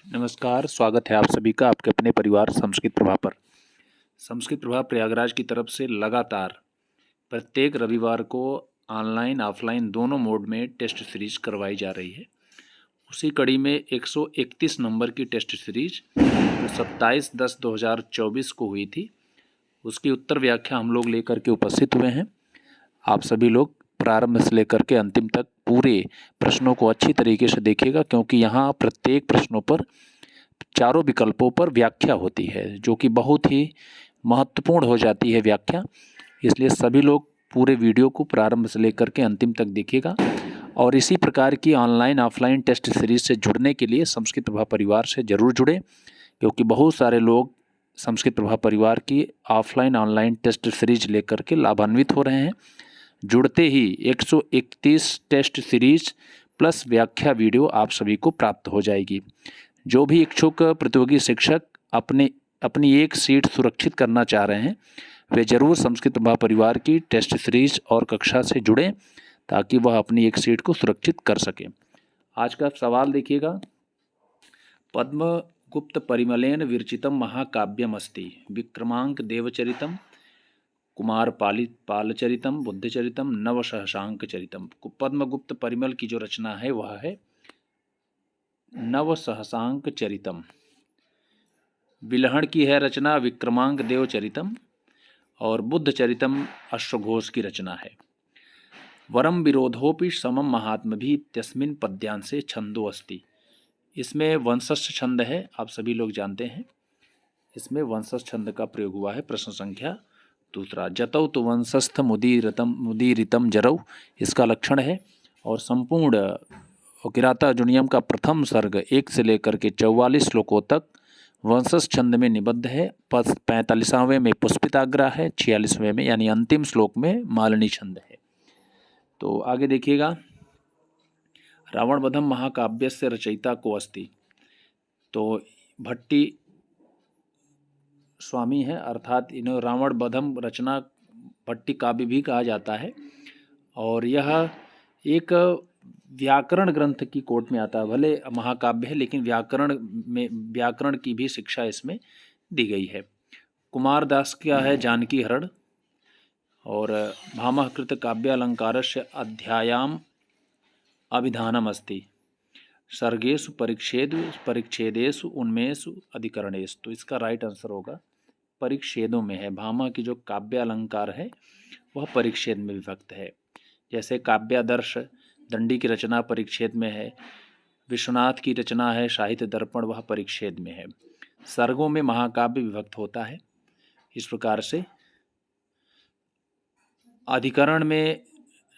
नमस्कार, स्वागत है आप सभी का आपके अपने परिवार संस्कृत प्रभा पर। संस्कृत प्रभा प्रयागराज की तरफ से लगातार प्रत्येक रविवार को ऑनलाइन ऑफलाइन दोनों मोड में टेस्ट सीरीज करवाई जा रही है। उसी कड़ी में 131 नंबर की टेस्ट सीरीज जो 27/10/2024 को हुई थी, उसकी उत्तर व्याख्या हम लोग लेकर के उपस्थित हुए हैं। आप सभी लोग प्रारंभ से लेकर के अंतिम तक पूरे प्रश्नों को अच्छी तरीके से देखिएगा, क्योंकि यहाँ प्रत्येक प्रश्नों पर चारों विकल्पों पर व्याख्या होती है, जो कि बहुत ही महत्वपूर्ण हो जाती है व्याख्या। इसलिए सभी लोग पूरे वीडियो को प्रारंभ से लेकर के अंतिम तक देखिएगा। और इसी प्रकार की ऑनलाइन ऑफलाइन टेस्ट सीरीज से जुड़ने के लिए संस्कृत प्रभा परिवार से ज़रूर जुड़े, क्योंकि बहुत सारे लोग संस्कृत प्रभा परिवार की ऑफलाइन ऑनलाइन टेस्ट सीरीज लेकर के लाभान्वित हो रहे हैं। जुड़ते ही 131 टेस्ट सीरीज प्लस व्याख्या वीडियो आप सभी को प्राप्त हो जाएगी। जो भी इच्छुक प्रतियोगी शिक्षक अपनी एक सीट सुरक्षित करना चाह रहे हैं, वे जरूर संस्कृत प्रभा परिवार की टेस्ट सीरीज और कक्षा से जुड़ें, ताकि वह अपनी एक सीट को सुरक्षित कर सकें। आज का सवाल देखिएगा। पद्मगुप्त परिमलेन विरचितम महाकाव्यम अस्ति विक्रमांक देवचरितम कुमार पालचरितम बुद्धचरितम नवसहसांक चरितम। पद्मगुप्त परिमल की जो रचना है वह है नवसहसांक चरितम। विलहण की है रचना विक्रमांक देव चरितम, और बुद्ध चरितम अश्वघोष की रचना है। वरम विरोधोपि समम महात्म भी तस्मिन् पद्यांसे छंदो अस्ति। इसमें वंशस्थ छंद है, आप सभी लोग जानते हैं। इसमें वंशस्थ छंद का प्रयोग हुआ है। प्रश्न संख्या दूसरा, जतौ तो वंशस्थ मुदीरितम जरौ, इसका लक्षण है। और संपूर्ण किराता जुनियम का प्रथम सर्ग 1 से लेकर के 44 श्लोकों तक वंशस्थ छंद में निबद्ध है। 45वें में पुष्पिताग्रा है, 46वें में यानी अंतिम श्लोक में मालिनी छंद है। तो आगे देखिएगा। रावण वधम महाकाव्य से रचयिता को अस्ति। तो भट्टी स्वामी है, अर्थात इन्हें रावण वधम रचना भट्टी काव्य भी कहा जाता है। और यह एक व्याकरण ग्रंथ की कोट में आता है। भले महाकाव्य है, लेकिन व्याकरण की भी शिक्षा इसमें दी गई है। कुमार दास का है जानकी हरण। और भामहकृत काव्यालंकारस्य अध्यायाम अभिधानम अस्ति सर्गेषु परिच्छेदेषु उन्मेषु अधिकरणेषु। तो इसका राइट आंसर होगा परिच्छेदों में है। भामा की जो काव्य अलंकार है वह परिच्छेद में विभक्त है। जैसे काव्यादर्श दंडी की रचना परिच्छेद में है, विश्वनाथ की रचना है साहित्य दर्पण, वह परिच्छेद में है। सर्गों में महाकाव्य विभक्त होता है। इस प्रकार से अधिकरण में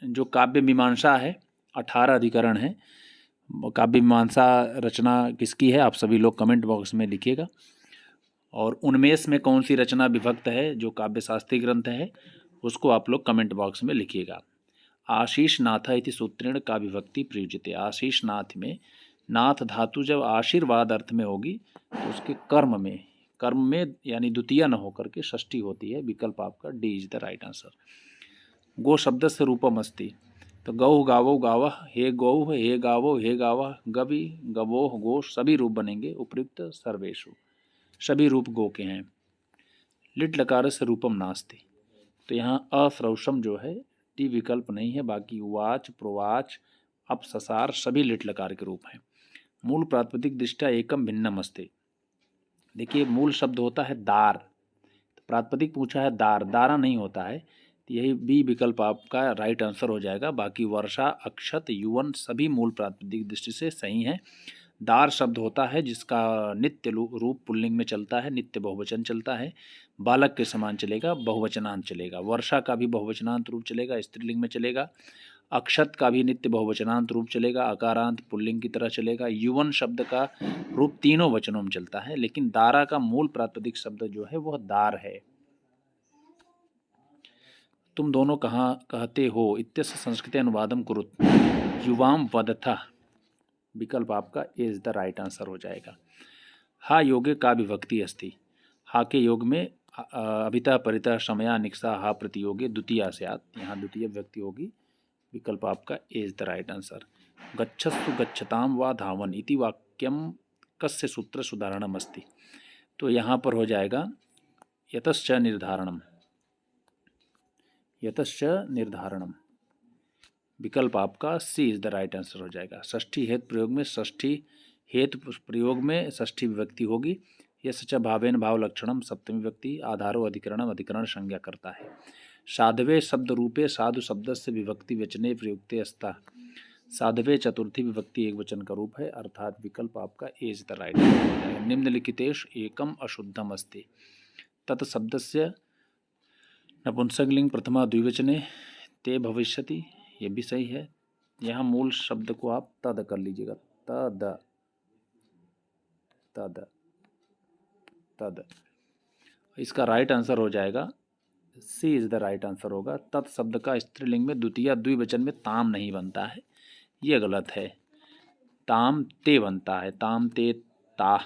जो काव्य मीमांसा है 18 अधिकरण है। काव्य मीमांसा रचना किसकी है, आप सभी लोग कमेंट बॉक्स में लिखिएगा। और उनमें में कौन सी रचना विभक्त है, जो काव्य शास्त्रीय ग्रंथ है, उसको आप लोग कमेंट बॉक्स में लिखिएगा। आशीष नाथ इति सूत्रेण का विभक्ति प्रयुज्यते। आशीष नाथ में नाथ धातु जब आशीर्वाद अर्थ में होगी तो उसके कर्म में यानी द्वितीय न होकर के षष्ठी होती है। विकल्प आपका D is the right answer. गो शब्द से रूपम अस्ति। तो गौ गावो गावह, हे गौ हे गावो हे गावह, गवि गवोह गो, सभी रूप बनेंगे उपर्युक्त सर्वेषु। सभी रूप गो के हैं। लिट लकार से रूपम नास्ति। तो यहाँ अश्रौषम जो है टी विकल्प नहीं है। बाकी उवाच प्रोवाच अपससार सभी लिट लकार के रूप हैं। मूल प्रातिपदिक दृष्टया एकम भिन्नम अस्ति। देखिए मूल शब्द होता है दार, तो प्रातिपदिक पूछा है दार, दारा नहीं होता है। तो यही बी विकल्प आपका राइट आंसर हो जाएगा। बाकी वर्षा अक्षत युवन सभी मूल प्रातिपदिक दृष्टि से सही हैं। दार शब्द होता है जिसका नित्य रूप पुल्लिंग में चलता है, नित्य बहुवचन चलता है, बालक के समान चलेगा, बहुवचनांत चलेगा। वर्षा का भी बहुवचनांत रूप चलेगा, स्त्रीलिंग में चलेगा। अक्षत का भी नित्य बहुवचनांत रूप चलेगा, अकारांत पुल्लिंग की तरह चलेगा। युवन शब्द का रूप तीनों वचनों में चलता है, लेकिन दारा का मूल प्रातिपदिक शब्द जो है वह दार है। तुम दोनों कहाँ कहते हो इत्यस्य संस्कृत अनुवादम कुरुत। युवाम वदथा विकल्प आपका इज द राइट आंसर हो जाएगा। हा योगे का विभक्ति अस्ति। हा के योग में अभिता परिता समया निक्षा हा प्रतियोगे द्वितीय स्यात्, यहाँ द्वितीय विभक्ति होगी। विकल्प आपका इज द राइट आंसर। गच्छस्तु गच्छताम वा धावन इति वाक्यम कस्य सूत्रस्य उदाहरणम अस्ति। तो यहाँ पर हो जाएगा यतश्च निर्धारणम, यतश्च निर्धारणम, विकल्प आपका C is the right answer हो जाएगा। षष्ठी हेतु प्रयोग में, षष्ठी हेतु प्रयोग में षष्ठी विभक्ति होगी। यश च भावेन भाव लक्षणम सप्तमी विभक्ति, आधारो अधिकरणम, अधिकरण संज्ञा करता है। साधवे शब्द रूपे साधु शब्द से विभक्ति वचने प्रयुक्ते अस्ता, साधवे चतुर्थी विभक्ति एक वचन का रूप है, अर्थात विकल्प आपका ए इज द राइट। निम्नलिखितेषु एकम अशुद्धम अस्ति, तत्शब्दस्य नपुंसकलिंग प्रथमा द्विवचने ते भविष्यति, ये भी सही है। यहाँ मूल शब्द को आप तद कर लीजिएगा, तद तद तद। इसका राइट आंसर हो जाएगा सी इज द राइट आंसर होगा। तत्शब्द का स्त्रीलिंग में द्वितीय द्विवचन में ताम नहीं बनता है, ये गलत है। ताम ते बनता है, ताम ते ता।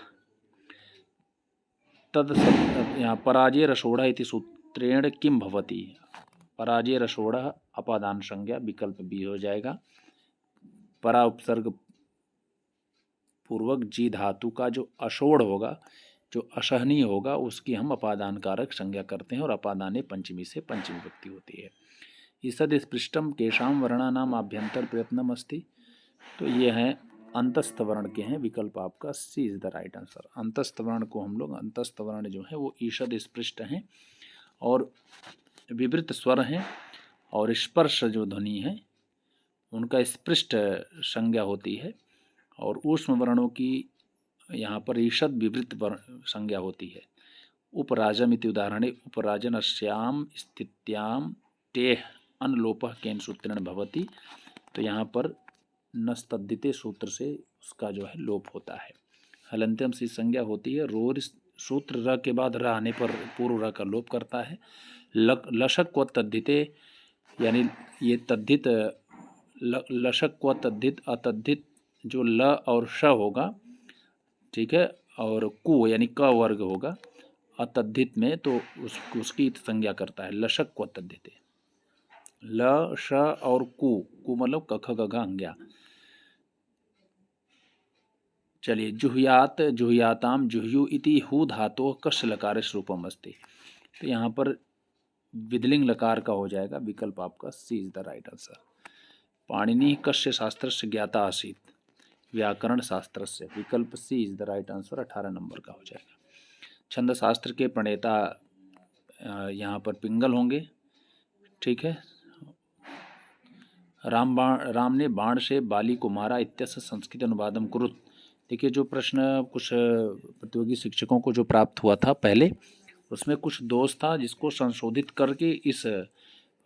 तद शब्द यहाँ पराजय रसोड़ा इति सूत्रेण किम भवति, पराजय रसोड़ा अपादान संज्ञा, विकल्प बी हो जाएगा। परा उपसर्ग पूर्वक जी धातु का जो अषोड़ होगा, जो असहनीय होगा, उसकी हम अपादान कारक संज्ञा करते हैं और अपादाने पंचमी से पंचमी विभक्ति होती है। ईषद स्पृष्टम केशाम वर्णानाम आभ्यंतर प्रयत्नम अस्ति, तो ये हैं अंतस्थ वर्ण के हैं, विकल्प आपका C is the right answer. अंतस्थ वर्ण को हम लोग, अंतस्थ वर्ण जो है वो ईषद स्पृष्ट हैं और विवृत स्वर हैं, और स्पर्श जो ध्वनि है उनका स्पृष्ट संज्ञा होती है, और ऊष्म वर्णों की यहाँ पर ईषद विवृत संज्ञा होती है। उपराजम इति उदाहरणे उपराजनस्याम स्थित्याम टेह अनलोपः केन सूत्रेण भवति, तो यहाँ पर नस्तद्धिते सूत्र से उसका जो है लोप होता है। हलंत्यम सी संज्ञा होती है, रोर सूत्र र के बाद र आने पर पूर्व र का लोप करता है। लशक व तद्धिते, यानी ये तद्धित लशक व तद्धित अतद्धित जो ल और श होगा, ठीक है, और कु यानी क वर्ग होगा अतद्धित में, तो उसकी संज्ञा करता है लशक व तद्धिते। ल श और कु मतलब कख गघ अंग्या। चलिए, जुह्यात जुह्याताम जुह्यु इति हु धातो कस्य लकारस्य रूपम अस्ति, तो यहाँ पर विदलिंग लकार का हो जाएगा, विकल्प आपका C is the right answer. Panini कस्य शास्त्रस्य ज्ञाता आसीत्, व्याकरण शास्त्र से, विकल्प C is the right answer, 18 number का हो जाएगा। छंद शास्त्र के प्रणेता यहाँ पर पिंगल होंगे, ठीक है। राम ने बाण से बाली को मारा इत्यस्य संस्कृत अनुवादम कुरुत। देखिए, जो प्रश्न कुछ प्रतियोगी शिक्षकों को जो प्राप्त हुआ था पहले, उसमें कुछ दोष था जिसको संशोधित करके इस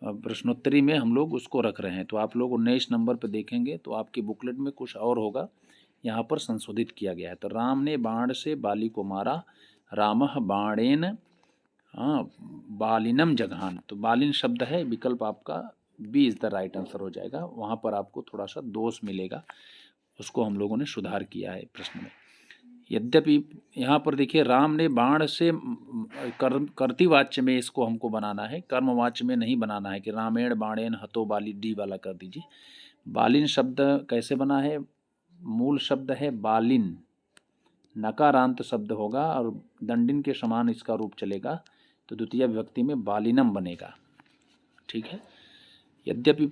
प्रश्नोत्तरी में हम लोग उसको रख रहे हैं। तो आप लोग 19 नंबर पर देखेंगे तो आपकी बुकलेट में कुछ और होगा, यहाँ पर संशोधित किया गया है। तो राम ने बाण से बाली को मारा, रामः बाणेन बालिनम जघान, तो बालिन शब्द है, विकल्प आपका B is the right answer हो जाएगा। वहाँ पर आपको थोड़ा सा दोष मिलेगा, उसको हम लोगों ने सुधार किया है प्रश्न में। यद्यपि यहाँ पर देखिए, राम ने बाण से कर्तृवाच्य में इसको हमको बनाना है, कर्मवाच्य में नहीं बनाना है कि रामेण बाणेन हतो बाली, डी वाला कर दीजिए। बालिन शब्द कैसे बना है, मूल शब्द है बालिन, नकारांत शब्द होगा और दंडिन के समान इसका रूप चलेगा, तो द्वितीय विभक्ति में बालिनम बनेगा, ठीक है। यद्यपि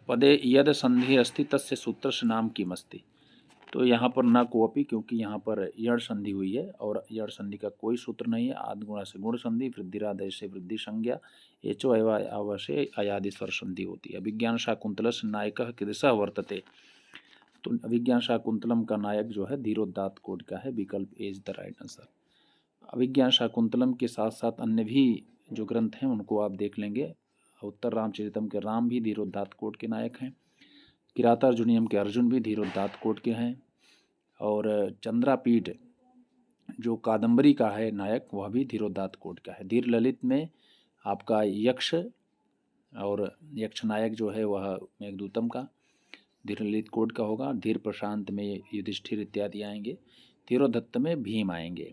पदे यद संधि अस्ति तस्य सूत्रस्य नाम किम अस्ति, तो यहाँ पर न कोपी, क्योंकि यहाँ पर यड़ संधि हुई है और यड़ संधि का कोई सूत्र नहीं है। आद्गुणा से गुण संधि, वृद्धिरादेश से वृद्धि संज्ञा, एचो अव से अयादि स्वर संधि होती है। अभिज्ञान शाकुंतलस्य नायकः कीदृशः वर्तते, तो अभिज्ञान शाकुंतलम का नायक जो है धीरोदात्त कोटि का है, विकल्प ए इज द राइट आंसर। अभिज्ञान शाकुंतलम के साथ साथ अन्य भी जो ग्रंथ हैं उनको आप देख लेंगे। उत्तर रामचरितम के राम भी धीरोदात्त कोटि के नायक हैं, किरातार्जुनीयम के अर्जुन भी धीरोदात्त कोटि के हैं, और चंद्रापीठ जो कादम्बरी का है नायक, वह भी धीरोदात्त कोटि का है। धीर ललित में आपका यक्ष और यक्ष नायक जो है वह मेघदूतम का धीर ललित कोटि का होगा। धीर प्रशांत में युधिष्ठिर इत्यादि आएंगे, धीरोदत्त में भीम आएंगे,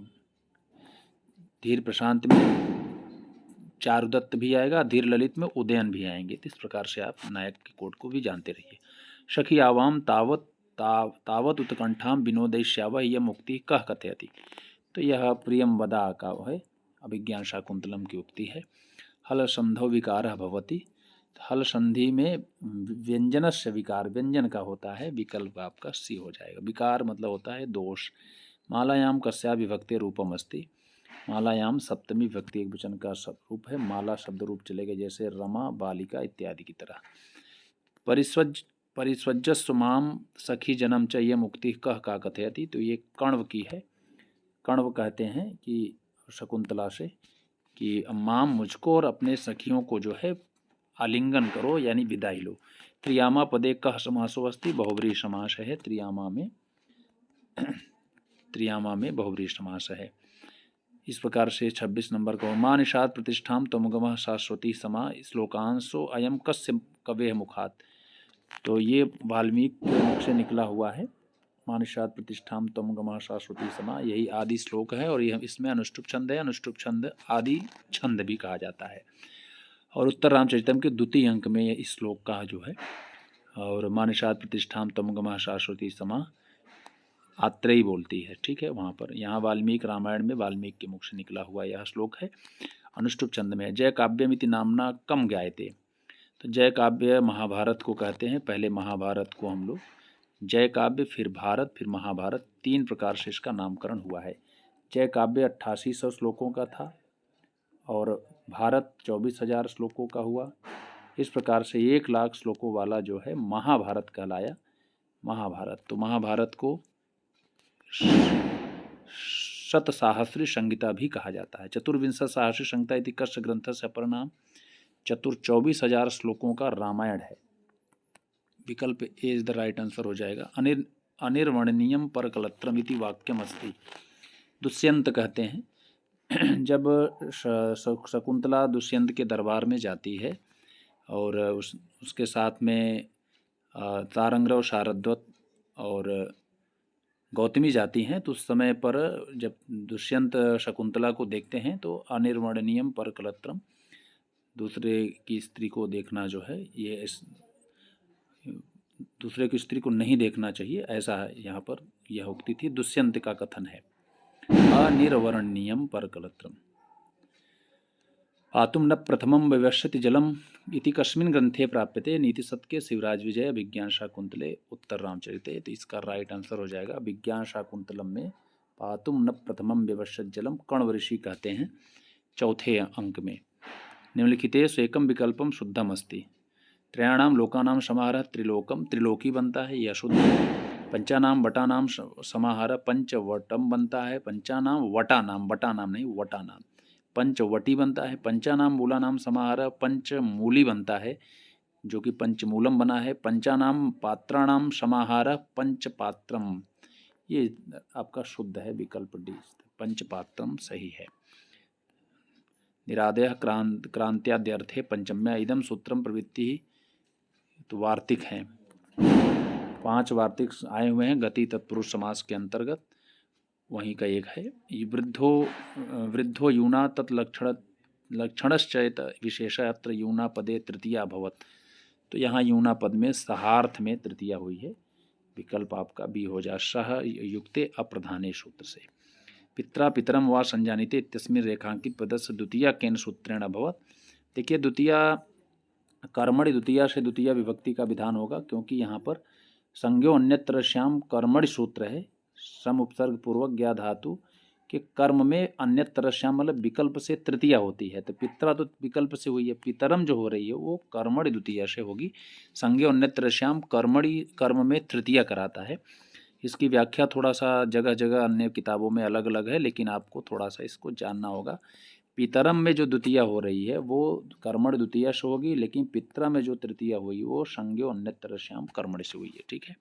धीर प्रशांत में चारुदत्त भी आएगा, धीर ललित में उदयन भी आएंगे। इस प्रकार से आप नायक के कोट को भी जानते रहिए। सखी आवाम तावत तावत उत्कंठां विनोदयिष्यावः यह मुक्ति कः कथयति। तो यह प्रियम वदा का है, अभिज्ञान शाकुंतलम की उक्ति है। हल संधौ विकारः भवति। हल संधि में व्यंजनस्य विकार, व्यंजन का होता है, विकल्प आपका सी हो जाएगा। विकार मतलब होता है दोष। मालायाम कस्या विभक्ति रूपम अस्ति। मालायाम सप्तमी विभक्ति एक वचन का रूप है। माला शब्द रूप चलेगा जैसे रमा, बालिका इत्यादि की तरह। परिस्वज्जस्व माम सखी जन्म च ये मुक्ति कह का कथयति। तो ये कण्व की है। कण्व कहते हैं कि शकुंतला से कि माम मुझको और अपने सखियों को जो है आलिंगन करो, यानी विदाई लो। त्रियामा पदे कह समासो अस्ति। बहुब्रीहि समास है। त्रियामा में बहुब्रीहि समास है। इस प्रकार से 26 नंबर का मां निषाद प्रतिष्ठाम तमुगमः शाश्वती समा श्लोकांशो अयम कस्य कवेः मुखात। तो ये वाल्मीकि के मुख से निकला हुआ है। मां निषाद प्रतिष्ठाम तमुगमः शाश्वती समा, यही आदि श्लोक है और यह इसमें अनुष्टुप छंद है। अनुष्टुप छंद आदि छंद भी कहा जाता है। और उत्तर रामचरितम के द्वितीय अंक में इस श्लोक का जो है, और मां निषाद प्रतिष्ठाम तमुगमः शाश्वती समा आत्रेयी बोलती है, ठीक है वहाँ पर। यहाँ वाल्मीकि रामायण में वाल्मीकि के मुख से निकला हुआ यह श्लोक है। अनुष्टुप छंद में जय काव्यमिति नामना कम ज्ञायते। तो जय काव्य महाभारत को कहते हैं। पहले महाभारत को हम लोग जय काव्य, फिर भारत, फिर महाभारत, 3 प्रकार से इसका नामकरण हुआ है। जय काव्य 8800 श्लोकों का था और भारत 24,000 श्लोकों का हुआ। इस प्रकार से 1,00,000 श्लोकों वाला जो है महाभारत कहलाया। महाभारत, तो महाभारत को शतसाहस्री संहिता भी कहा जाता है। चतुर्विंशत सहस्री संहिता इति कस्य ग्रंथस्य अपर नाम। 24,000 श्लोकों का रामायण है। विकल्प ए इज द राइट आंसर हो जाएगा। अनिर्वर्णनीयम परकलत्रम इति वाक्यम अस्ति। दुष्यंत कहते हैं जब शकुंतला दुष्यंत के दरबार में जाती है और उसके साथ में तारंगरव, शारद्वत और गौतमी जाती हैं, तो उस समय पर जब दुष्यंत शकुंतला को देखते हैं तो अनिर्वर्णनीयम परकलत्रम, दूसरे की स्त्री को देखना जो है ये दूसरे की स्त्री को नहीं देखना चाहिए, ऐसा यहाँ पर यह उक्ति थी। दुष्यंत का कथन है अनिर्वर्णनीयम परकलत्रम। पातुम न प्रथमं विवस्यति जलम इति कस्मिन् ग्रंथे प्राप्यते। नीति सत्य शिवराज विजय विज्ञान शाकुंतले उत्तर रामचरिते। तो इसका राइट आंसर हो जाएगा विज्ञान शाकुंतलम में पातुम न प्रथमं विवस्यति जलम कण्व ऋषि कहते हैं 4थे अंक में। निम्नलिखितेषु एकम विकल्पम शुद्धम अस्ति। त्रयाणाम लोकानाम समाहारः त्रिलोकम, त्रिलोकी बनता है, यह शुद्ध है। पंचानाम वटानाम समाहारः पंचवटम बनता है। पंचानाम वटानाम, वटानाम नहीं वटानाम, पंचवटी बनता है। पंचानाम मूलानाम समाहारः पंचमूली बनता है, जो कि पंचमूलम बना है। पंचानाम पात्राणाम समाहारः पंचपात्रम, ये आपका शुद्ध है, विकल्प डी पंचपात्रम सही है। निरादयः क्रांत्याद्यर्थे पंचम्या इदम सूत्रम प्रवृत्ति, तो वार्तिक हैं। 5 वार्तिक आए हुए हैं गति तत्पुरुष समास के अंतर्गत, वहीं का एक है। वृद्धो यूना तत्लक्षणश्चेत विशेष अत्र यूना पदे तृतीया अभवत। तो यहाँ यूना पद में सहार्थ में तृतीया हुई है। विकल्प आपका बी हो जाए सह युक्ते अप्रधाने सूत्र से। पित्रा पितरम व संजानिते इत्यस्मिन् रेखांकित पदस्य द्वितीया केन सूत्रेण अभवत। देखिए द्वितीया कर्मणि, द्वितीया से द्वितीया विभक्ति का विधान होगा, क्योंकि यहाँ पर संज्ञो अन्यत्र श्याम कर्मणि सूत्र है। सम उपसर्ग पूर्वक ज्ञा धातु के कर्म में अन्यत्र श्याम मतलब विकल्प से तृतीया होती है। तो पित्रा तो विकल्प से हुई है, पितरम जो हो रही है वो कर्मणि द्वितीया से होगी। संज्ञो अन्यत्र श्याम कर्मणि कर्म में तृतीया कराता है। इसकी व्याख्या थोड़ा सा जगह जगह अन्य किताबों में अलग अलग है, लेकिन आपको थोड़ा सा इसको जानना होगा। पितरम में जो द्वितीया हो रही है वो कर्मण द्वितीया से होगी, लेकिन पित्रा में जो तृतीया हुई वो संज्ञो अन्यत्र श्याम कर्मण से हुई है, ठीक है।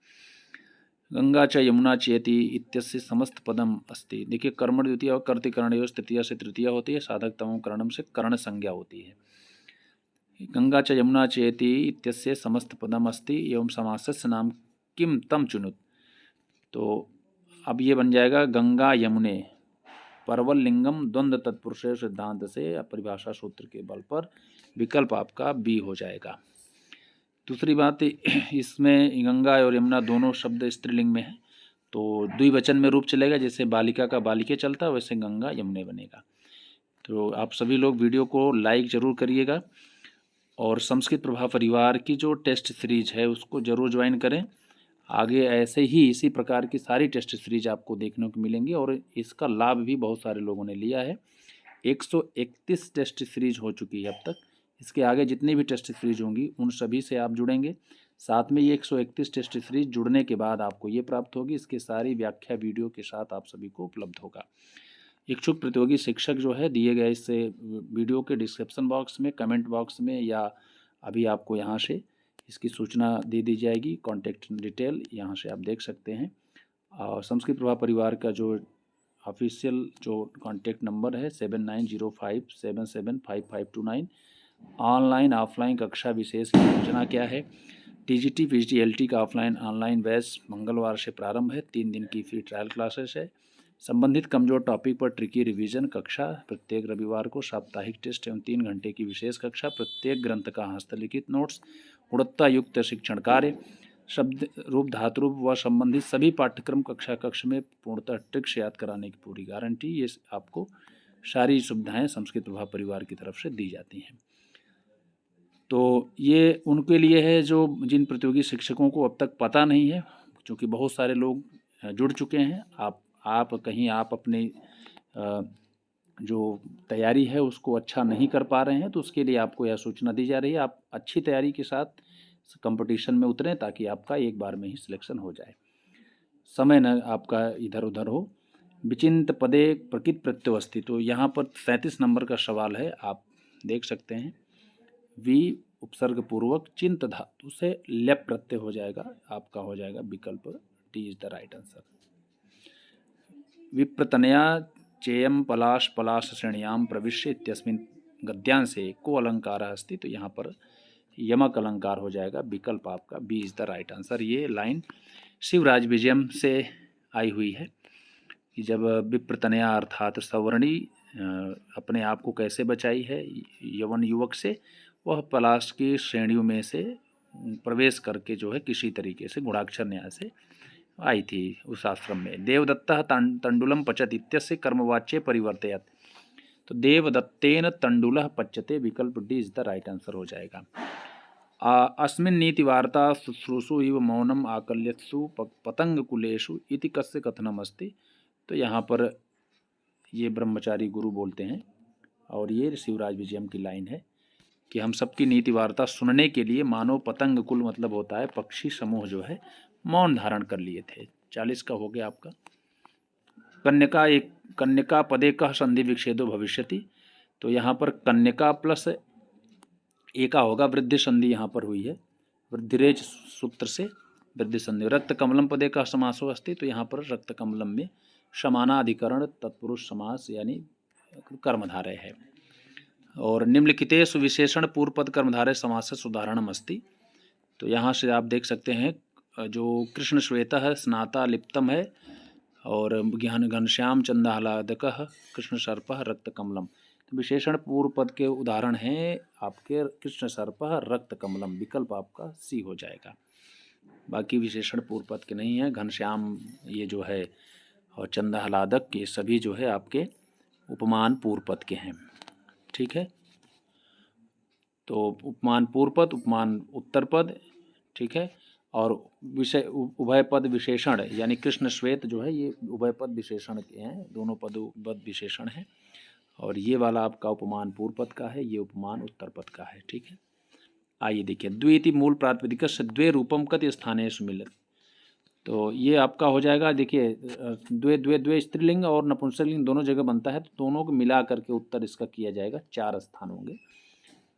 गंगा च यमुना चेति इत्यस्य समस्त पदम अस्ति। देखिए कर्मण द्वितीया और कर्तिकरण तृतीया से तृतीया होती है, साधक तमो करणम से कर्ण संज्ञा होती है। गंगा च यमुना चेति इत्यस्य समस्त पदम अस्ति एवं समासस्य नाम किम तम चुनुत। तो अब ये बन जाएगा गंगा यमुने परवल लिंगम द्वंद्व तत्पुरुष सिद्धांत से परिभाषा सूत्र के बल पर। विकल्प आपका बी हो जाएगा। दूसरी बात, इसमें गंगा और यमुना दोनों शब्द स्त्रीलिंग में है, तो द्विवचन में रूप चलेगा। जैसे बालिका का बालिके चलता है, वैसे गंगा यमुने बनेगा। तो आप सभी लोग वीडियो को लाइक ज़रूर करिएगा, और संस्कृत प्रभा परिवार की जो टेस्ट सीरीज है उसको ज़रूर ज्वाइन करें। आगे ऐसे ही इसी प्रकार की सारी टेस्ट सीरीज आपको देखने को मिलेंगी, और इसका लाभ भी बहुत सारे लोगों ने लिया है। 131 टेस्ट सीरीज हो चुकी है अब तक। इसके आगे जितनी भी टेस्ट सीरीज होंगी उन सभी से आप जुड़ेंगे। साथ में ये 131 टेस्ट सीरीज जुड़ने के बाद आपको ये प्राप्त होगी, इसकी सारी व्याख्या वीडियो के साथ आप सभी को उपलब्ध होगा। इच्छुक प्रतियोगी शिक्षक जो है दिए गए इस वीडियो के डिस्क्रिप्शन बॉक्स में, कमेंट बॉक्स में, या अभी आपको यहाँ से इसकी सूचना दे दी जाएगी। कॉन्टैक्ट डिटेल यहाँ से आप देख सकते हैं। और संस्कृत प्रभा परिवार का जो ऑफिशियल जो कॉन्टैक्ट नंबर है 7905775529। ऑनलाइन ऑफलाइन कक्षा विशेष की योजना क्या है? टीजीटी पीजीटी का ऑफलाइन ऑनलाइन बैच मंगलवार से प्रारंभ है। 3 दिन की फ्री ट्रायल क्लासेस है। संबंधित कमजोर टॉपिक पर ट्रिकी रिवीजन कक्षा प्रत्येक रविवार को, साप्ताहिक टेस्ट एवं 3 घंटे की विशेष कक्षा, प्रत्येक ग्रंथ का हस्तलिखित नोट्स, गुणवत्ता युक्त शिक्षण कार्य, शब्द रूप धातुरूप व संबंधित सभी पाठ्यक्रम कक्ष में पूर्णतः ट्रिक्स याद कराने की पूरी गारंटी। ये आपको सारी सुविधाएं संस्कृत प्रभा परिवार की तरफ से दी जाती हैं। तो ये उनके लिए है जो जिन प्रतियोगी शिक्षकों को अब तक पता नहीं है, क्योंकि बहुत सारे लोग जुड़ चुके हैं। आप कहीं आप अपनी जो तैयारी है उसको अच्छा नहीं कर पा रहे हैं, तो उसके लिए आपको यह सूचना दी जा रही है। आप अच्छी तैयारी के साथ कंपटीशन में उतरें ताकि आपका एक बार में ही सिलेक्शन हो जाए, समय न आपका इधर उधर हो। विचिंत पदे प्रकृत प्रत्यवस्थि, तो यहाँ पर 37 नंबर का सवाल है, आप देख सकते हैं। वी उपसर्ग पूर्वक चिंत धातु से लेप प्रत्यय हो जाएगा, आपका हो जाएगा विकल्प D is the right answer. विप्रतनया चेयम पलाश पलाश श्रेणियाम प्रविश्य इत्यस्मिन् गद्यांशे को अलंकार अस्ति, तो यहाँ पर यमक अलंकार हो जाएगा, विकल्प आपका B is the right answer. ये लाइन शिवराज विजयम से आई हुई है कि जब विप्रतनया अर्थात सवर्णी अपने आप को कैसे बचाई है यवन युवक से, वह पलाश की श्रेणियों में से प्रवेश करके जो है किसी तरीके से गुणाक्षर न्याय से आई थी उस आश्रम में। देवदत्तः तंडुलम पचत इत्यस्य कर्मवाच्ये परिवर्तयत, तो देवदत्तेन तंडुलः पच्यते, विकल्प D is the right answer हो जाएगा। अस्मिन् नीति वार्ता शुश्रूषु इव मौनम आकल्यत्सु पतंग कुलेषु इति कस्य कथनम अस्ति, तो यहाँ पर ये ब्रह्मचारी गुरु बोलते हैं, और ये शिवराज विजयम की लाइन है कि हम सबकी नीति वार्ता सुनने के लिए मानव पतंग कुल मतलब होता है पक्षी समूह जो है मौन धारण कर लिए थे। 40 का हो गया आपका। कन्यका पदे कः संधि विच्छेदो भविष्यति, तो यहाँ पर कन्यका प्लस एका होगा, वृद्धि संधि यहाँ पर हुई है, वृद्धिरेच सूत्र से वृद्धि संधि। रक्त कमलम पदे का समासो अस्ति, तो यहाँ पर रक्त कमलम में समानाधिकरण तत्पुरुष समास यानी कर्मधारय है। और निम्नलिखितेषु विशेषण पूर्व पद कर्मधारय समास उदाहरणम अस्ति, तो यहाँ से आप देख सकते हैं जो कृष्ण श्वेता है, स्नाता लिप्तम है, और ज्ञान घनश्याम चंदाहलादकः कृष्ण सर्पः रक्त कमलम। तो विशेषण पूर्व पद के उदाहरण हैं आपके कृष्ण सर्पः रक्त कमलम, विकल्प आपका सी हो जाएगा। बाकी विशेषण पूर्व पद के नहीं है। घनश्याम ये जो है और चंदाहलादक ये सभी जो है आपके उपमान पूर्व पद के हैं। ठीक है, तो उपमान पूर्व पद, उपमान उत्तर पद, ठीक है, और विषय उभय पद विशेषण यानी कृष्ण श्वेत जो है ये उभय पद विशेषण के हैं, दोनों पद विशेषण हैं। और ये वाला आपका उपमान पूर्व पद का है, ये उपमान उत्तर पद का है। ठीक है, आइए देखिए, द्विति मूल प्रातिपदिक द्वे रूपम कति स्थानेषु मिलत, तो ये आपका हो जाएगा। देखिए द्वे द्वे द्वे स्त्रीलिंग और नपुंसकलिंग दोनों जगह बनता है, तो दोनों को मिला करके उत्तर इसका किया जाएगा। 4 स्थान होंगे।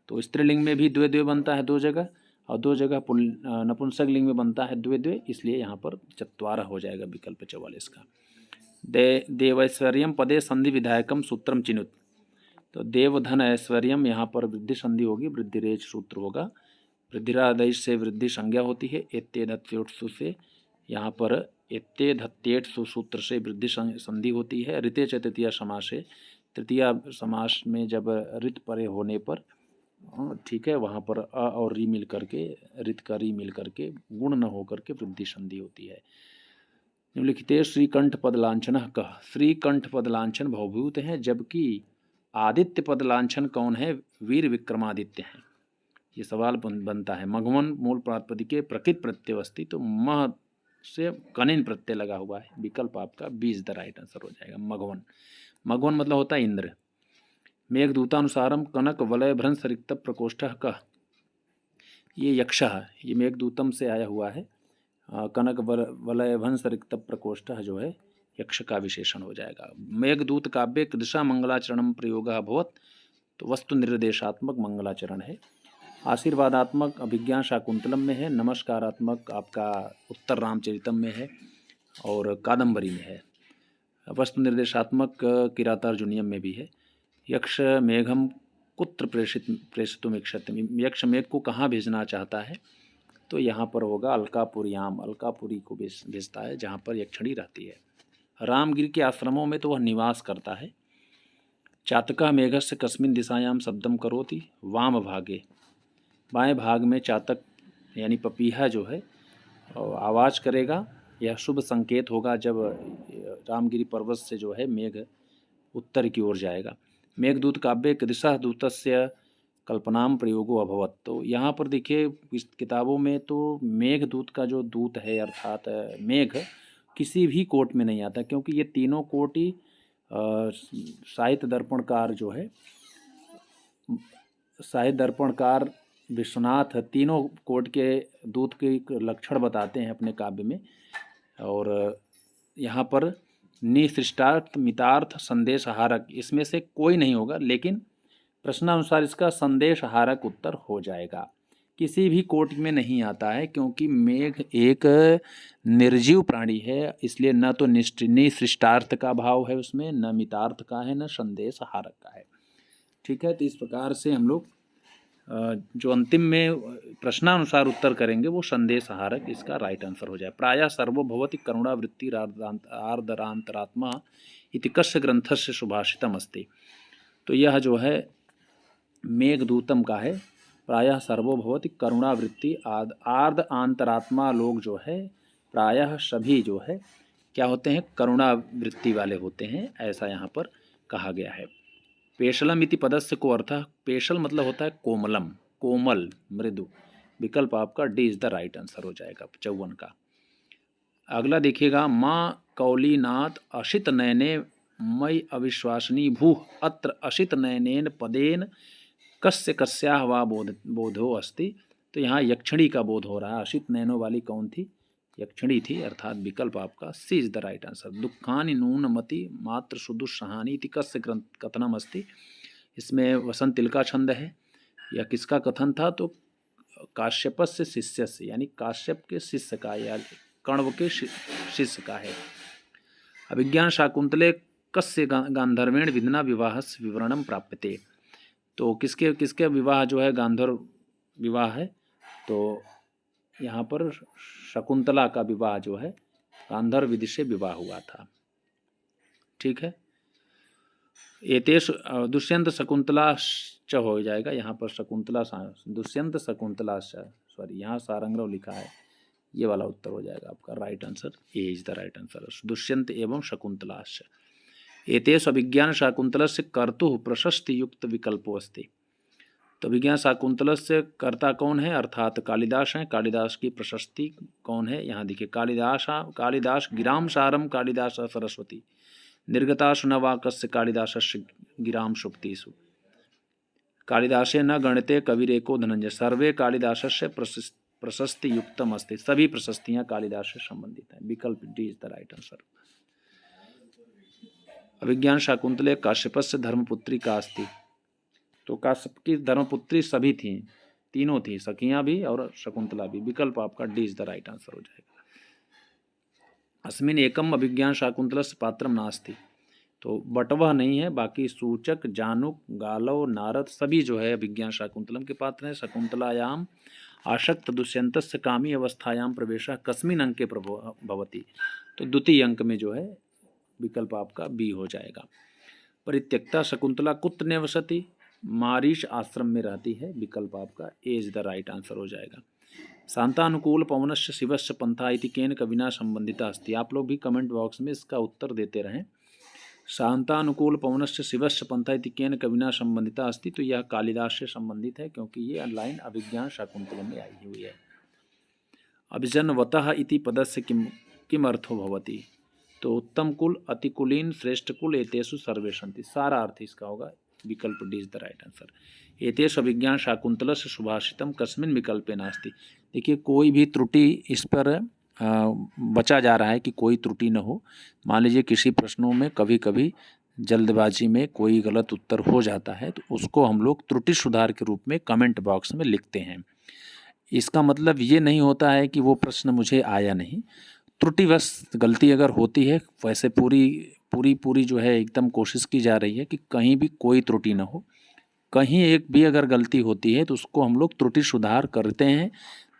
तो स्त्रीलिंग में भी द्वे द्वे बनता है 2 जगह, और 2 जगह नपुंसकलिंग में बनता है द्वे द्वे, इसलिए यहाँ पर 4 हो जाएगा विकल्प 44 का। देवैश्वर्यम पदे संधि विधायकम सूत्रम चिनुत, तो देवधन ऐश्वर्यम यहाँ पर वृद्धि संधि होगी, वृद्धिरेच सूत्र होगा। वृद्धिरादेश से वृद्धि संज्ञा होती है। एत्येधत्योत्सु से यहाँ पर एत्येधत्येत्सु सूत्र से वृद्धि संधि होती है। ऋते च तृतीया समास से, तृतीया समास में जब ऋत परे होने पर ठीक है, वहाँ पर अ और री मिल करके, रित का री मिल करके गुण न हो करके वृद्धि संधि होती है। निम्नलिखिते श्रीकंठ पद लांछनः कः? श्रीकंठ पद लांछन भवभूत हैं, जबकि आदित्य पद लांछन कौन है? वीर विक्रमादित्य हैं। ये सवाल बनता है। मघवन मूल प्रातिपदिके प्रकृत प्रत्यय अस्ति, तो मह से कनिन प्रत्यय लगा हुआ है। विकल्प आपका B is the right answer हो जाएगा, मघवन। मघवन मतलब होता है इंद्र। मेघदूतानुसारम कनक वलय भ्रंश रिक्त प्रकोष्ठ कः? ये यक्ष है, ये मेघदूतम से आया हुआ है। कनक वलय भ्रंश रिक्त प्रकोष्ठ जो है यक्ष का विशेषण हो जाएगा। मेघदूत काव्य कृदृशा मंगलाचरणम प्रयोग अभवत, तो वस्तु निर्देशात्मक मंगलाचरण है। आशीर्वादात्मक अभिज्ञान शाकुंतलम में है। नमस्कारात्मक आपका उत्तर रामचरितम में है और कादम्बरी में है। वस्तु निर्देशात्मक किरातार्जुनीयम में भी है। यक्ष मेघम कुत्र प्रेषितुम इच्छति, यक्ष मेघ को कहाँ भेजना चाहता है? तो यहाँ पर होगा अलकापुरीयाम, अलकापुरी को भेजता है जहाँ पर यक्षिणी रहती है। रामगिर के आश्रमों में तो वह निवास करता है। चातकः मेघस्य कस्मिन् दिशायां शब्दम करोति? वाम भागे, बाएं भाग में चातक यानी पपीहा जो है आवाज़ करेगा। यह शुभ संकेत होगा जब रामगिरी पर्वत से जो है मेघ उत्तर की ओर जाएगा। मेघदूत काव्य कृदृशः दूतस्य कल्पनाम प्रयोगो अभवत, तो यहाँ पर देखिए इस किताबों में तो मेघदूत का जो दूत है अर्थात मेघ किसी भी कोट में नहीं आता, क्योंकि ये तीनों कोट ही साहित्य दर्पणकार जो है, साहित्य दर्पणकार विश्वनाथ तीनों कोट के दूत के लक्षण बताते हैं अपने काव्य में। और यहाँ पर निसृष्टार्थ मितार्थ संदेश हारक, इसमें से कोई नहीं होगा, लेकिन प्रश्नानुसार इसका संदेश हारक उत्तर हो जाएगा। किसी भी कोट में नहीं आता है, क्योंकि मेघ एक निर्जीव प्राणी है, इसलिए न तो निसृष्टार्थ का भाव है उसमें, न मितार्थ का है, न संदेश हारक का है। ठीक है, तो इस प्रकार से हम लोग जो अंतिम में प्रश्नानुसार उत्तर करेंगे वो संदेश हारक इसका राइट आंसर हो जाए। प्रायः सर्वभवति करुणावृत्ति आर्द्रांतरात्मा इति कस्य ग्रंथस्य सुभाषितम अस्ति, तो यह जो है मेघदूतम का है। प्रायः सर्वभवति करुणावृत्ति आर्द्र अंतरात्मा लोग जो है प्रायः सभी जो है क्या होते हैं? करुणावृत्ति वाले होते हैं, ऐसा यहाँ पर कहा गया है। पेशलम इति पदस्य को अर्थ, पेशल मतलब होता है कोमलम, कोमल, मृदु। विकल्प आपका D is the right answer हो जाएगा 54 का। अगला देखिएगा, माँ कौलीनाथ अशित नयने मई अविश्वासनी भूः अत्र अशित नयनेन पदेन कस्य कस्याः वा बोधो अस्ति, तो यहाँ यक्षिणी का बोध हो रहा है। अशित नयनों वाली कौन थी? यक्षिणी थी, अर्थात विकल्प आपका C is the right answer. दुखानि नूनमति मात्र सुदुस्सहानि इति कस्य कथनम अस्ति, इसमें वसंत तिल का छंद है। यह किसका कथन था? तो काश्यपस्य शिष्य से, यानी काश्यप के शिष्य का या कण्व के शिष्य का है। अभिज्ञान शाकुंतले कस्य गांधर्वेण विधना विवाहस्य विवरणम प्राप्यते, तो किसके किसके विवाह जो है गांधर्व विवाह है, तो यहाँ पर शकुंतला का विवाह जो है गांधर्व विधि से विवाह हुआ था। ठीक है, एतेषु दुष्यंत शकुंतलाश्च हो जाएगा, यहाँ पर शकुंतला दुष्यंत शकुंतलाश्च, सॉरी यहाँ सारंगरव लिखा है, ये वाला उत्तर हो जाएगा आपका right answer, A is the right answer, Dushyant एवं शकुंतलाश्च। एतेषु अभिज्ञान शाकुंतलस्य कर्तुः प्रशस्ति युक्त विकल्पो अस्ति, तो अभिज्ञान शाकुंतलस्य कर्ता कौन है? अर्थात कालिदास हैं। कालिदास की प्रशस्ति कौन है? यहाँ देखिए, कालिदास गिराम सारम कालिदास सरस्वती, निर्गतासु न वाकस्य कालिदासस्य गिराम सुप्तिषु, कालिदासे न गणिते कविरेको धनंजय, सर्वे कालिदासस्य प्रशस्ति युक्तम अस्ति, सभी प्रशस्तियाँ कालिदास से संबंधित हैं। विकल्प D is the right answer. अभिज्ञान शाकुंतले काश्यपस्य धर्मपुत्री का अस्ति, तो काश्यप की धर्मपुत्री सभी थीं, तीनों थी, सखियाँ भी और शकुंतला भी। विकल्प आपका D is the right answer हो जाएगा। अस्मिन एकम अभिज्ञान शाकुंतलस्य पात्रम नास्ति, तो बटवह नहीं है, बाकी सूचक, जानुक, गालव, नारद सभी जो है अभिज्ञान शाकुंतलम के पात्र हैं। शकुंतलायाम आशक्त दुष्यंतस्य कामी अवस्थायाम प्रवेशः कस्मिन अंके भवति, तो द्वितीय अंक में जो है विकल्प आपका बी हो जाएगा। परित्यक्ता शकुंतला कुत्र निवसति, मारीश आश्रम में रहती है। विकल्प आपका ए इज द राइट आंसर हो जाएगा। शांतानुकूल पवनस्य शिवस्य पंथा इति केन कविना संबंधिता अस्ति। आप लोग भी कमेंट बॉक्स में इसका उत्तर देते रहें। शांतानुकूल पवनस्य शिवस्य पंथा इति केन कविना संबंधिता अस्ति, तो यह कालिदास से संबंधित है क्योंकि ये लाइन अभिज्ञान शाकुंतलम में आई हुई है। अभिजनवतः इति पदस्य किम अर्थो भवति, तो उत्तम कुल, अतिकुलीन, श्रेष्ठ कुल, एतेषु सर्वे सन्ति। सारा अर्थ इसका होगा। विकल्प D is the right answer. एतेषु अभिज्ञान शाकुंतलस्य सुभाषितम कस्मिन् विकल्पे नास्ति। देखिए कोई भी त्रुटि इस पर बचा जा रहा है कि कोई त्रुटि न हो। मान लीजिए किसी प्रश्नों में कभी कभी जल्दबाजी में कोई गलत उत्तर हो जाता है, तो उसको हम लोग त्रुटि सुधार के रूप में कमेंट बॉक्स में लिखते हैं। इसका मतलब ये नहीं होता है कि वो प्रश्न मुझे आया नहीं। त्रुटिवश गलती अगर होती है, वैसे पूरी जो है एकदम कोशिश की जा रही है कि कहीं भी कोई त्रुटि ना हो। कहीं एक भी अगर गलती होती है तो उसको हम लोग त्रुटि सुधार करते हैं।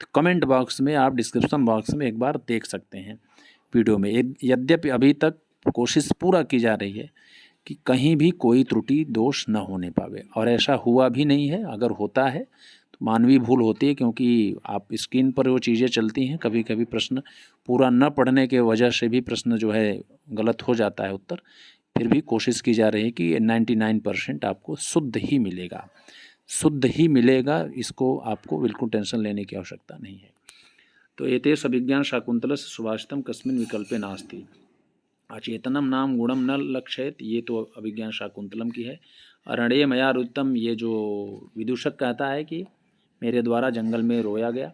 तो कमेंट बॉक्स में, आप डिस्क्रिप्शन बॉक्स में एक बार देख सकते हैं वीडियो में। यद्यपि अभी तक कोशिश पूरा की जा रही है कि कहीं भी कोई त्रुटि दोष न होने पावे, और ऐसा हुआ भी नहीं है। अगर होता है तो मानवीय भूल होती है, क्योंकि आप स्क्रीन पर वो चीज़ें चलती हैं। कभी कभी प्रश्न पूरा न पढ़ने के वजह से भी प्रश्न जो है गलत हो जाता है उत्तर। फिर भी कोशिश की जा रही है कि 99% आपको शुद्ध ही मिलेगा, शुद्ध ही मिलेगा। इसको आपको बिल्कुल टेंशन लेने की आवश्यकता नहीं है। तो एतेषु अभिज्ञान शाकुंतलस्य सुभाषितम कस्मिन् विकल्पे नास्ति। अचेतनम नाम गुणम न लक्षयेत, ये तो अभिज्ञान शाकुंतलम की है। अरण्ये मया रुदितम, ये जो विदूषक कहता है कि मेरे द्वारा जंगल में रोया गया।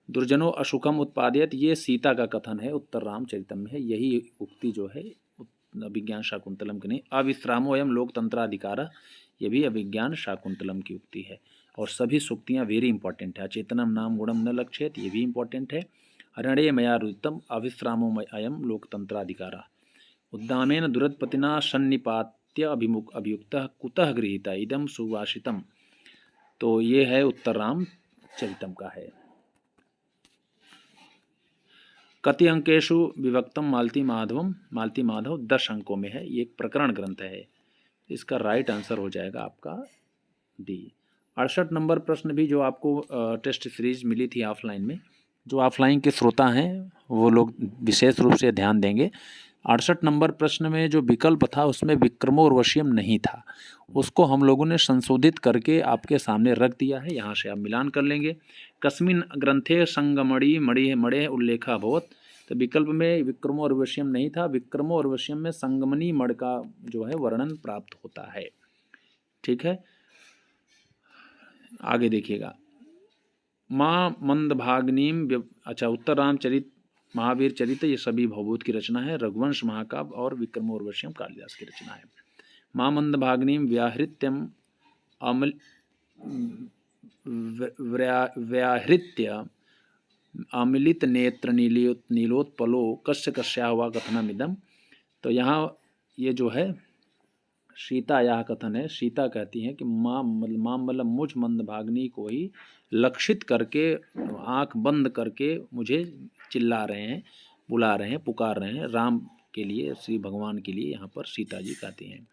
दुर्जनो अशुकम उत्पादयत, ये सीता का कथन है, उत्तर रामचरितम में है। यही उक्ति जो है अभिज्ञान शाकुंतलम की नहीं। अविश्रामो अयम लोकतंत्राधिकार, ये भी अभिज्ञान शाकुंतलम की उक्ति है। और सभी सूक्तियाँ वेरी इंपॉर्टेंट है। अचेतनम नाम गुणम न लक्षयेत, ये भी इंपॉर्टेंट है। अरण्ये मया रुदितम, अविश्रामो अयम लोकतंत्राधिकार। उद्दामेन दुरत्पतिना सन्निपात्य अभियुक्तः कुतः गृहीता इदम सुभाषितम, तो ये है उत्तर रामचरितम का है। कति अंकेशु विभक्तम मालती माधव 10 अंकों में है। ये एक प्रकरण ग्रंथ है। इसका राइट आंसर हो जाएगा आपका डी। 68 नंबर प्रश्न भी जो आपको टेस्ट सीरीज मिली थी ऑफलाइन में, जो ऑफलाइन के श्रोता हैं वो लोग विशेष रूप से ध्यान देंगे। 68 नंबर प्रश्न में जो विकल्प था उसमें विक्रमोर्वशीयम नहीं था, उसको हम लोगों ने संशोधित करके आपके सामने रख दिया है। यहाँ से आप मिलान कर लेंगे। कस्मिन ग्रंथे संगमणि मणि उल्लेखा भवत, तो विकल्प में विक्रमोर्वशीयम नहीं था। विक्रमोर्वशीयम में संगमनी मणि का जो है वर्णन प्राप्त होता है। ठीक है, आगे देखिएगा। माँ मंदभागिनीम, अच्छा, उत्तर रामचरित, महावीर चरित, ये सभी भवभूत की रचना है। रघुवंश महाकाव्य और विक्रमोर्वशीयम कालिदास की रचना है। माँ मंदभागिनीम व्याहृत्यम अमल व्याहृत्य अमिलित नेत्र नीलोत्पलो कस्य कस्या हुआ कथनमिदम, तो यहाँ ये जो है सीता यह कथन है। सीता कहती हैं कि माँ मतलब मुझ मंदभागिनी को ही लक्षित करके, आंख बंद करके मुझे चिल्ला रहे हैं, बुला रहे हैं, पुकार रहे हैं राम के लिए, श्री भगवान के लिए। यहाँ पर सीता जी कहती हैं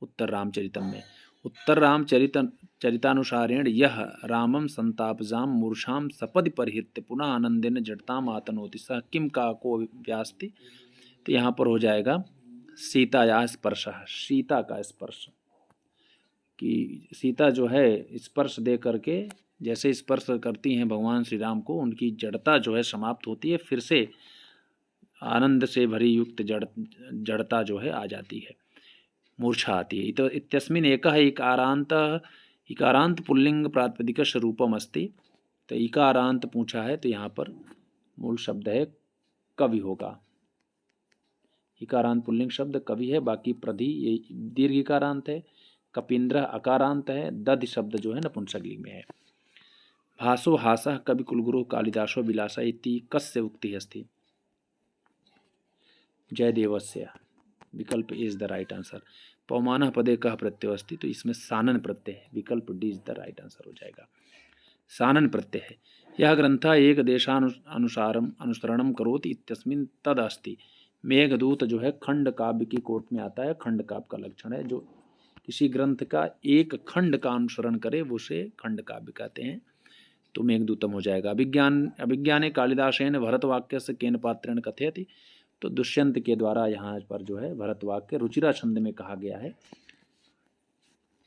उत्तर रामचरितम में। उत्तर रामचरितानुसारेण यह रामम संतापजाम मूर्छाम सपदि परिहृत्य पुनः आनंदेन जड़ताम आतनोति सह किम काको व्यास्ति, तो यहाँ पर हो जाएगा सीता या स्पर्श, सीता का स्पर्श, कि सीता जो है स्पर्श दे करके, जैसे स्पर्श करती हैं भगवान श्री राम को, उनकी जड़ता जो है समाप्त होती है, फिर से आनंद से भरी युक्त जड़ता जो है आ जाती है, मूर्छा आती है। तो इत्यस्मिन् एकः इकारांत पुल्लिंग प्रातिपदिकश रूपम अस्ति, तो इकारांत पूछा है, तो यहाँ पर मूल शब्द है कवि होगा। इकारांत पुल्लिंग शब्द कवि है, बाकी प्रधि ये दीर्घ इकारांत है, कपींद्र अकारांत है, दधि शब्द जो है नपुंसकलिंग में है। भासो हासः कवि कुलगुरु कालिदासो विलासा इति कस्य उक्ति अस्ति, जयदेवस्य, विकल्प इज द राइट आंसर। पवमानः पदे कः प्रत्यय अस्ति, तो इसमें सानन प्रत्यय है। विकल्प D is the right answer हो जाएगा, सानन प्रत्यय है। यह ग्रंथ एक देशानुसारम अनुसरणम करोति इत्यस्मिन् तद अस्ति। मेघदूत जो है खंड काव्य की कोट में आता है, खंड काव्य का लक्षण है, जो किसी ग्रंथ का एक खंड का अनुसरण करे वो उसे खंड काव्य कहते हैं। तो मेघदूतम हो जाएगा। अभिज्ञाने कालिदासेन भरतवाक्य से केन पात्रेण कथयति, तो दुष्यंत के द्वारा यहाँ पर जो है भरतवाक्य रुचिरा छंद में कहा गया है।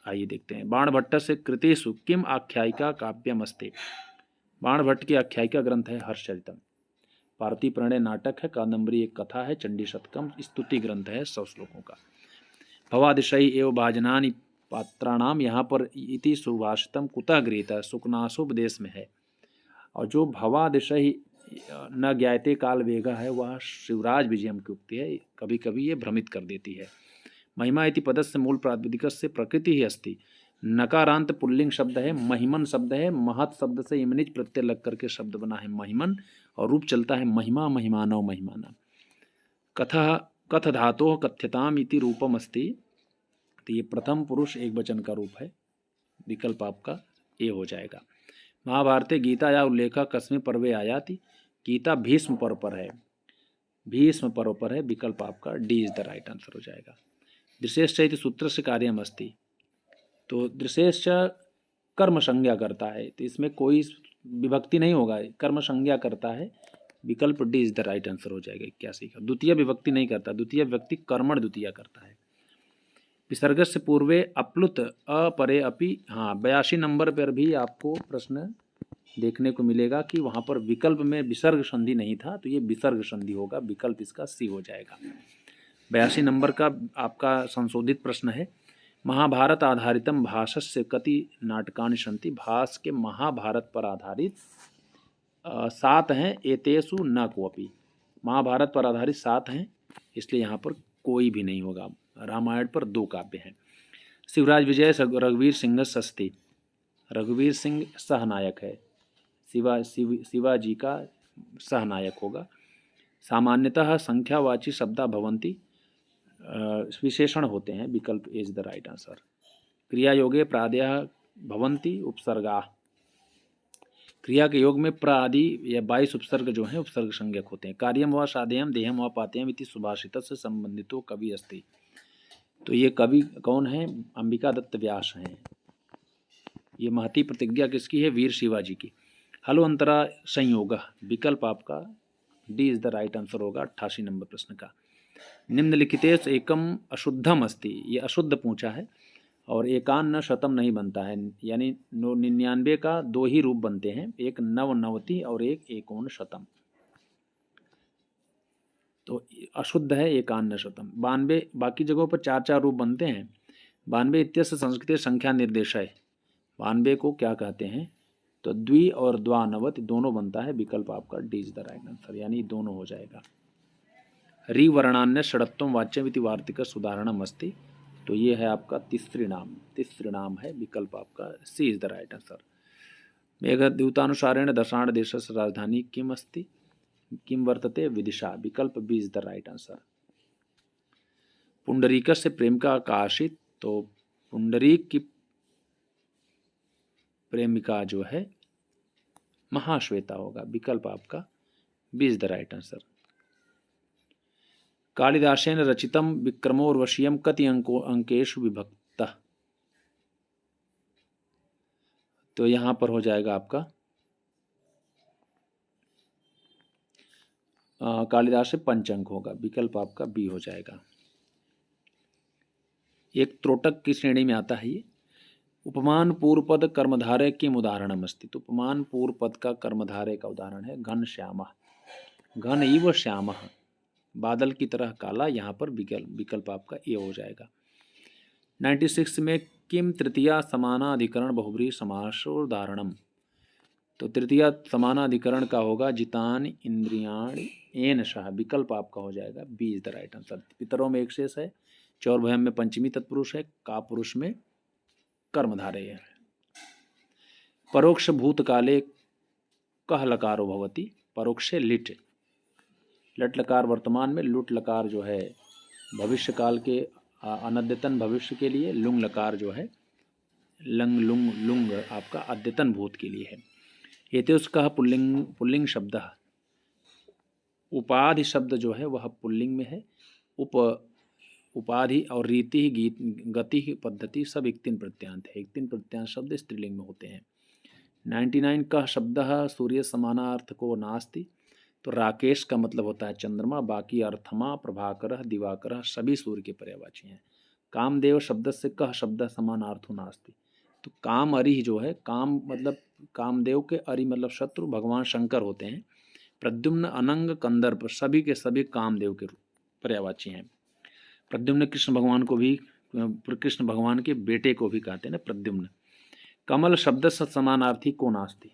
आइए देखते हैं। बाणभट्ट से कृतेषु किम आख्यायिका काव्यमस्ते, बाणभट्ट की आख्यायिका ग्रंथ है हर्षचरितम। पार्थिव प्रणय नाटक है, कादम्बरी एक कथा है, चंडी शतकम स्तुति ग्रंथ है 100 श्लोकों का। भवादिशयी एवं भाजनानि पात्राणाम, यहाँ पर इति सुभाषितम कुतः गृहीतः, सुकनासुपदेश में है। और जो भवादिशयी न ज्ञायते काल वेगा है वह शिवराज विजयम की उक्ति है, कभी कभी ये भ्रमित कर देती है। महिमा इति पदस्य मूल प्रातिपदिकस्य प्रकृति ही अस्ति, नकारांत पुल्लिंग शब्द है, महिमन शब्द है, महत शब्द से इमनिज प्रत्यय लग करके शब्द बना है महिमन, और रूप चलता है महिमा महिमानव महिमाना। कथ धातु कथ्यताम इति रूपम अस्ति, तो ये प्रथम पुरुष एक वचन का रूप है, विकल्प आपका ए हो जाएगा। महाभारते गीता या उल्लेखा कस्में पर्वे आयाति, गीता भीष्म पर्व पर है, भीष्म पर्व पर है, विकल्प आपका D is the right answer हो जाएगा। दृशेश्च इति सूत्र से कार्यम अस्ति, तो दृशेश्च कर्म संज्ञा करता है, तो इसमें कोई विभक्ति नहीं होगा, कर्म संज्ञा करता है, विकल्प D is the right answer हो जाएगा 81 का। द्वितीय विभक्ति नहीं करता, द्वितीय विभक्ति कर्मण द्वितीय करता है। विसर्ग से पूर्वे अप्लुत अपरे अपि, हाँ 82 नंबर पर भी आपको प्रश्न देखने को मिलेगा कि वहाँ पर विकल्प में विसर्ग संधि नहीं था, तो ये विसर्ग संधि होगा, विकल्प इसका सी हो जाएगा। 82 नंबर का आपका संशोधित प्रश्न है। महाभारत आधारितम भाष्यस्य कति नाटकानि सन्ति, भास के महाभारत पर आधारित 7 हैं, एतेषु न कोऽपि, महाभारत पर आधारित 7 हैं, इसलिए यहाँ पर कोई भी नहीं होगा। रामायण पर 2 काव्य हैं। शिवराज विजय रघुवीर सिंह सस्ती, रघुवीर सिंह सहनायक है, शिवाजी का सहनायक होगा। सामान्यतः संख्यावाची शब्दा भवन्ति, विशेषण होते हैं, विकल्प इज द राइट आंसर। क्रिया योगे प्रादयः भवन्ति उपसर्गा, क्रिया के योग में प्र आदि या 22 उपसर्ग जो हैं उपसर्ग संज्ञक होते हैं। कार्यम व साधेयम देहम व पातेयम इति सुभाषित से संबंधितो कवि अस्ति, तो ये कवि कौन है? अंबिका दत्त व्यास हैं। ये महती प्रतिज्ञा किसकी है? वीर शिवाजी की। हलो अंतरा संयोग, विकल्प आपका D is the right answer होगा 88 नंबर प्रश्न का। निम्नलिखितेश एकम अशुद्धम अस्ति, ये अशुद्ध पूछा है, और एकान्न शतम नहीं बनता है, यानी 99 का 2 ही रूप बनते हैं, एक नवनवति और एक एकोन शतम, तो अशुद्ध है एकान्न शतम। 92 बाकी जगहों पर 4 रूप बनते हैं। 92 इत्यस्य संस्कृत संख्या निर्देशय, 92 को क्या कहते हैं? तो द्वि और द्वानवति दोनों बनता है, विकल्प आपका D is the right answer, यानी दोनों हो जाएगा। रिवर्णान्य षडत्वम वाच्यम इति वार्तिक उदाहरणम अस्ति, तो ये है आपका तिसृणाम है, विकल्प आपका C is the right answer. मेघद्यूतानुसारेण दशाण देशस्य राजधानी किम अस्ति, किम वर्तते? विदिशा, विकल्प B is the right answer. Pundarik से प्रेम का आकाशित, तो पुंडरीक की प्रेमिका जो है महाश्वेता होगा, विकल्प आपका B is the right answer. कालिदासेन रचितम विक्रमोर्वशीयम कति अंकेषु विभक्तः, तो यहां पर हो जाएगा आपका कालिदास से 5 अंक होगा, विकल्प आपका बी हो जाएगा। एक त्रोटक की श्रेणी में आता है ये। उपमान पूर्व पद कर्मधारय किम उदाहरणम अस्ति, तो उपमान पूर्व पद का कर्मधारय का उदाहरण है घन श्यामः, घन इव श्यामः, बादल की तरह काला, यहाँ पर विकल्प आपका ए हो जाएगा। 96 में किम तृतीया समानाधिकरण बहुब्रीहि समासोदाहरणम, तो तृतीया समानाधिकरण का होगा जितान इंद्रियाणि एन शाह, विकल्प आपका हो जाएगा B is the right answer. पितरों में एक शेष है, चौर्भयम में पंचमी तत्पुरुष है, कापुरुष में कर्मधारय है। परोक्ष भूतकाले कह लकारो भवति, परोक्षे लिट, लट लकार वर्तमान में, लुट लकार जो है भविष्य काल के अनद्यतन भविष्य के लिए, लुंग लकार जो है लंग लुंग लुंग आपका अद्यतन भूत के लिए है। एते उसका पुल्लिंग शब्द, उपाधि शब्द जो है वह पुल्लिंग में है, उपाधि और रीति गीत गति की पद्धति सब एक तीन प्रत्यांत है। एक तीन प्रत्यांत शब्द स्त्रीलिंग में होते हैं। 99 का शब्द सूर्य समानार्थ को नास्ति, तो राकेश का मतलब होता है चंद्रमा, बाकी अर्थमा प्रभाकर दिवाकर सभी सूर्य के पर्यायवाची हैं। कामदेव शब्द से कह शब्द समानार्थो नास्ति, तो काम अरि जो है, काम मतलब कामदेव के अरि मतलब शत्रु भगवान शंकर होते हैं। प्रद्युम्न अनंग कंदर्प सभी के सभी कामदेव के पर्यायवाची हैं। प्रद्युम्न कृष्ण भगवान को भी, कृष्ण भगवान के बेटे को भी कहते हैं ना प्रद्युम्न। कमल शब्द समानार्थी को नास्ति,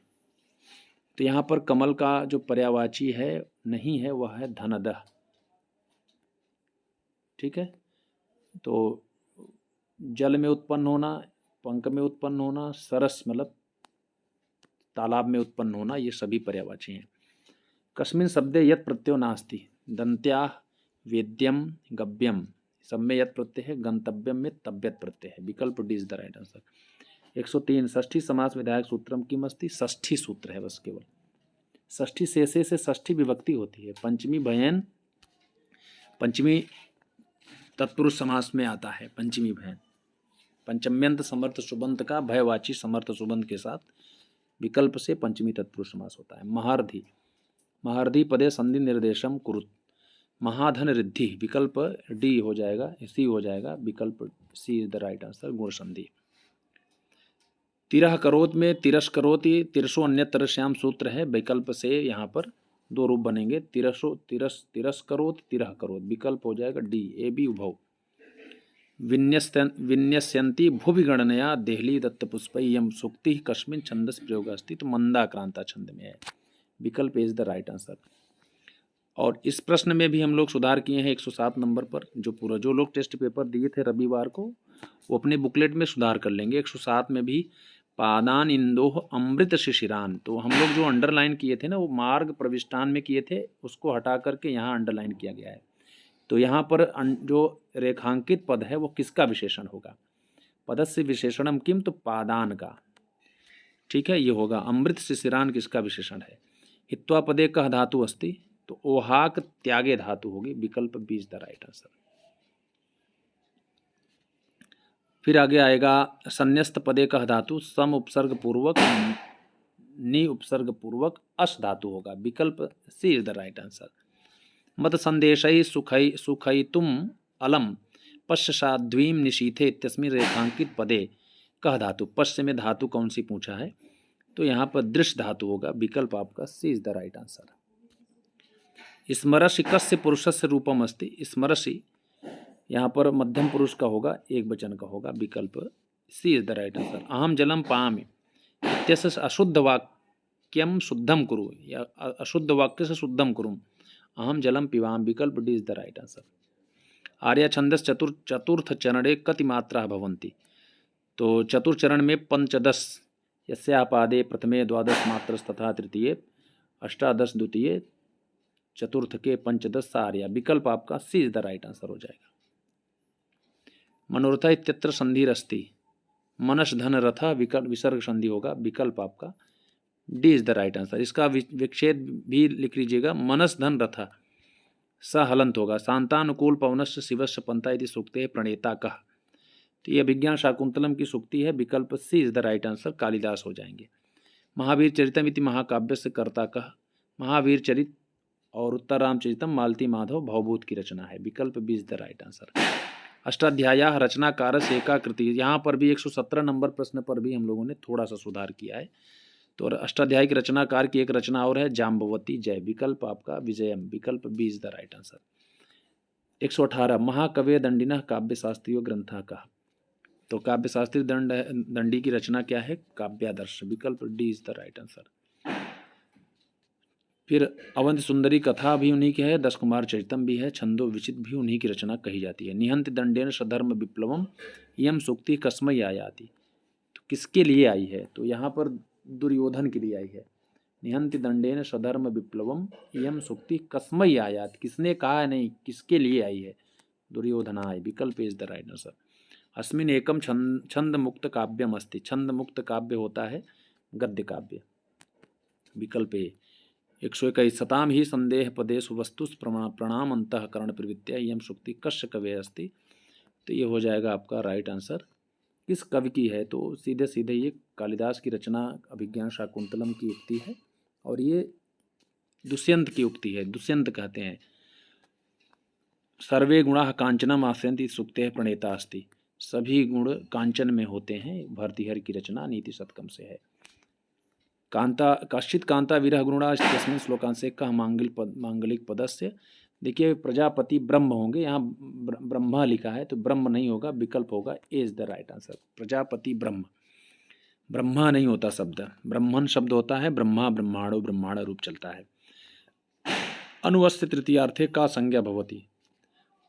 तो यहाँ पर कमल का जो पर्यायवाची है नहीं है वह है धनदह। ठीक है, तो जल में उत्पन्न होना, पंख में उत्पन्न होना, सरस मतलब तालाब में उत्पन्न होना, ये सभी पर्यायवाची हैं। कस्मिन शब्दे यत् प्रत्ययो नास्ति, दंत्या वेद्यम गव्यम सब में यत् प्रत्यय है, गंतव्यम में तव्यत प्रत्यय है। विकल्प D is the right answer. 103 षष्ठी समास विधायक सूत्रम किम अस्ति, षष्ठी सूत्र है बस केवल। षष्ठी से षष्ठी विभक्ति होती है। पंचमी भयन पंचमी तत्पुरुष समास में आता है। पंचमी भयन पंचम्यंत समर्थ सुबंत का भयवाची समर्थ सुबंत के साथ विकल्प से पंचमी तत्पुरुष समास होता है। महारधी महारधी पदे संधि निर्देशम कुरुत, महाधन रिद्धि विकल्प डी हो जाएगा, सी हो जाएगा, विकल्प C is the right answer, गुण संधि। तिरह करोत में तिरस करोति तिरसो अन्यतर श्याम सूत्र है। विकल्प से यहाँ पर दो रूप बनेंगे, तिरसो तिरस तिरस करोत तिरह करोत, विकल्प हो जाएगा डी ए बी उभव। विन्यस्यन्ति भुविगणनया देहली दत्त पुष्प यम सुक्ति कस्मिन छंदस प्रयोग अस्ति, तो मंदाक्रांता छंद में है, विकल्प इज द राइट आंसर। और इस प्रश्न में भी हम लोग सुधार किए हैं 107 नंबर पर। जो लोग टेस्ट पेपर दिए थे रविवार को वो अपने बुकलेट में सुधार कर लेंगे। 107 में भी पादान इंदोह अमृत शिशिरान, तो हम लोग जो अंडरलाइन किए थे ना वो मार्ग प्रविष्टान में किए थे, उसको हटा करके यहाँ अंडरलाइन किया गया है। तो यहाँ पर जो रेखांकित पद है वो किसका विशेषण होगा, पदस्य विशेषणम किम, तो पादान का। ठीक है, ये होगा। अमृत शिशिरान किसका विशेषण है। हित्वा पदे कह धातु अस्ति, तो ओहाक त्यागे धातु होगी, विकल्प B is the right answer. फिर आगे आएगा संन्यस्त पदे कह धातु, सम उपसर्ग पूर्वक नि उपसर्ग पूर्वक अश धातु होगा, विकल्प C is the right answer. मत संदेशई सुखई तुम अलम पश्चाद्वीम निशीथे इत्यस्मिन् रेखांकित पदे कह धातु, पश्च में धातु कौन सी पूछा है, तो यहाँ पर दृश्य धातु होगा, विकल्प आपका C is the right answer. स्मरसि कस्य पुरुषस्य रूपम अस्ति, स्मरसि यहाँ पर मध्यम पुरुष का होगा, एक वचन का होगा, विकल्प C is the right answer. अहम जलम पामि इत्यस्य अशुद्ध वाक्यम शुद्धम कुरु, या अशुद्ध वाक्य से शुद्धम कुरुम, अहम जलम पिबाम, विकल्प D is the right answer. आर्य छंदस चतुर्थ चरणे कति मात्रा भवन्ति, तो चतुर्थ चरण में पंचदश, यस्यापादे प्रथमे द्वादश मात्रस तथा तृतीय अष्टादश द्वितीय चतुर्थ के पंचदश सार्या, विकल्प आपका C is the right answer हो जाएगा। मनोरथ इत्यत्र संधिरस्ति, मनस धन रथ विकल्प विसर्ग संधि होगा, विकल्प आपका D is the right answer. इसका विच्छेद भी लिख लीजिएगा, मनस धन रथ स हलंत होगा। शांतानुकूल पवनस्य शिवस्य पंथा यदि सूक्ते है प्रणेता कह, तो ये अभिज्ञान शाकुंतलम की सूक्ति है, विकल्प C is the right answer, Kalidas हो जाएंगे। महावीर चरितम इति महाकाव्य से कर्ता कह, महावीर चरित और उत्तर रामचरितम मालती माधव भवभूत की रचना है, विकल्प B is the right answer. Ashtadhyayi रचनाकार से एकाकृति, यहाँ पर भी 117 नंबर प्रश्न पर भी हम लोगों ने थोड़ा सा सुधार किया है। तो अष्टाध्यायी के रचनाकार की एक रचना और है जाम्बवती जय, विकल्प आपका विजयम, विकल्प B is the right answer. 118 महाकवि दंडिनः काव्य शास्त्रीय ग्रंथ का, तो काव्य शास्त्री दंडी की रचना क्या है, काव्यादर्श, विकल्प D is the right answer. फिर अवंत सुंदरी कथा भी उन्हीं की है, 10 कुमार चरितम भी है, छंदो विचित भी उन्हीं की रचना कही जाती है। निहंत दंडेन सधर्म विप्लवम यम सूक्ति कस्मई आयाति, तो किसके लिए आई है, तो यहाँ पर दुर्योधन के लिए आई है। निहंत दंडेन सधर्म विप्लवम यम सूक्ति कस्मई आयाति, किसने कहा है, नहीं किसके लिए आई है, दुर्योधनाय, विकल्प इज द राइट आंसर। अस्मिन एकम छंद मुक्त काव्यम अस्ति, छंद मुक्त काव्य होता है गद्य काव्य, विकल्प ए। 121 सताम ही संदेह पदेश वस्तुस प्रणाम अंतःकरण प्रवृत्तिया यम सूक्ति कस्य कवे अस्ति, तो ये हो जाएगा आपका राइट आंसर। किस कवि की है, तो सीधे सीधे ये कालिदास की रचना अभिज्ञान शाकुंतलम की उक्ति है, और ये दुष्यंत की उक्ति है। दुष्यंत कहते हैं सर्वे गुणाः कांचनम आस्यन्ति सुक्ते प्रणेता अस्ति। सभी गुण कांचन में होते हैं। भर्तृहरि की रचना नीति शतकम से है। कांता कश्चित कांता विरह गुणा तस्मिन् श्लोकांशे कः मांगलिक पदस्य। देखिए प्रजापति ब्रह्म होंगे, यहाँ ब्रह्मा लिखा है तो ब्रह्म नहीं होगा, विकल्प होगा, A is the right answer. Prajapati Brahm, Brahma नहीं होता शब्द, ब्रह्मन शब्द होता है, ब्रह्मा ब्रह्मांडो ब्रह्मांड रूप चलता है। अनुवस्य तृतीयार्थे का संज्ञा भवति।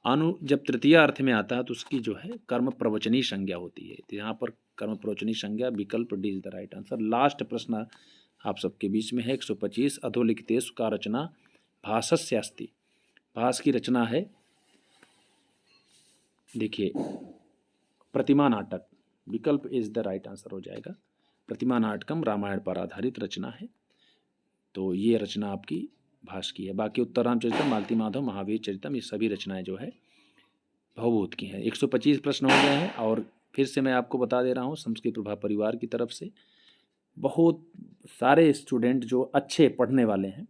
अनु जब तृतीय अर्थ में आता है तो उसकी जो है कर्म प्रवचनी संज्ञा होती है। तो यहाँ पर कर्म प्रवचनी संज्ञा विकल्प D is the right answer. Last प्रश्न आप सबके बीच में है 125। अधोलिखितेषु का रचना भासस्य अस्ति। भास की रचना है, देखिए प्रतिमा नाटक, विकल्प इज द राइट आंसर हो जाएगा। प्रतिमा नाटकम रामायण पर आधारित रचना है, तो ये रचना आपकी भास की है। बाकी उत्तरराम चरितम, मालती माधव, महावीर चरितम, ये सभी रचनाएं जो है भवभूत की हैं। 125 प्रश्न हो गए हैं, और फिर से मैं आपको बता दे रहा हूँ संस्कृत प्रभा परिवार की तरफ से बहुत सारे स्टूडेंट जो अच्छे पढ़ने वाले हैं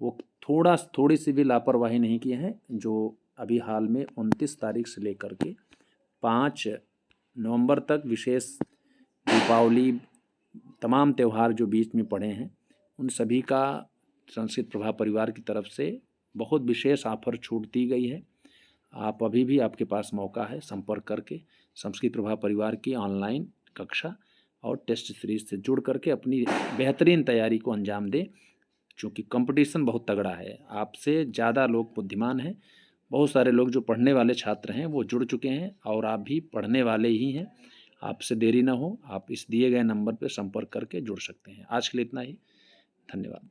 वो थोड़ी सी भी लापरवाही नहीं किए हैं। जो अभी हाल में 29 तारीख से लेकर के 5 नवंबर तक विशेष दीपावली तमाम त्यौहार जो बीच में पड़े हैं, उन सभी का संस्कृत प्रभा परिवार की तरफ से बहुत विशेष ऑफर छूट दी गई है। आप अभी भी आपके पास मौका है संपर्क करके संस्कृत प्रभा परिवार की ऑनलाइन कक्षा और टेस्ट सीरीज से जुड़ करके अपनी बेहतरीन तैयारी को अंजाम दें, क्योंकि कंपटीशन बहुत तगड़ा है। आपसे ज़्यादा लोग बुद्धिमान हैं, बहुत सारे लोग जो पढ़ने वाले छात्र हैं वो जुड़ चुके हैं, और आप भी पढ़ने वाले ही हैं। आपसे देरी ना हो, आप इस दिए गए नंबर पर संपर्क करके जुड़ सकते हैं। आज के लिए इतना ही, धन्यवाद।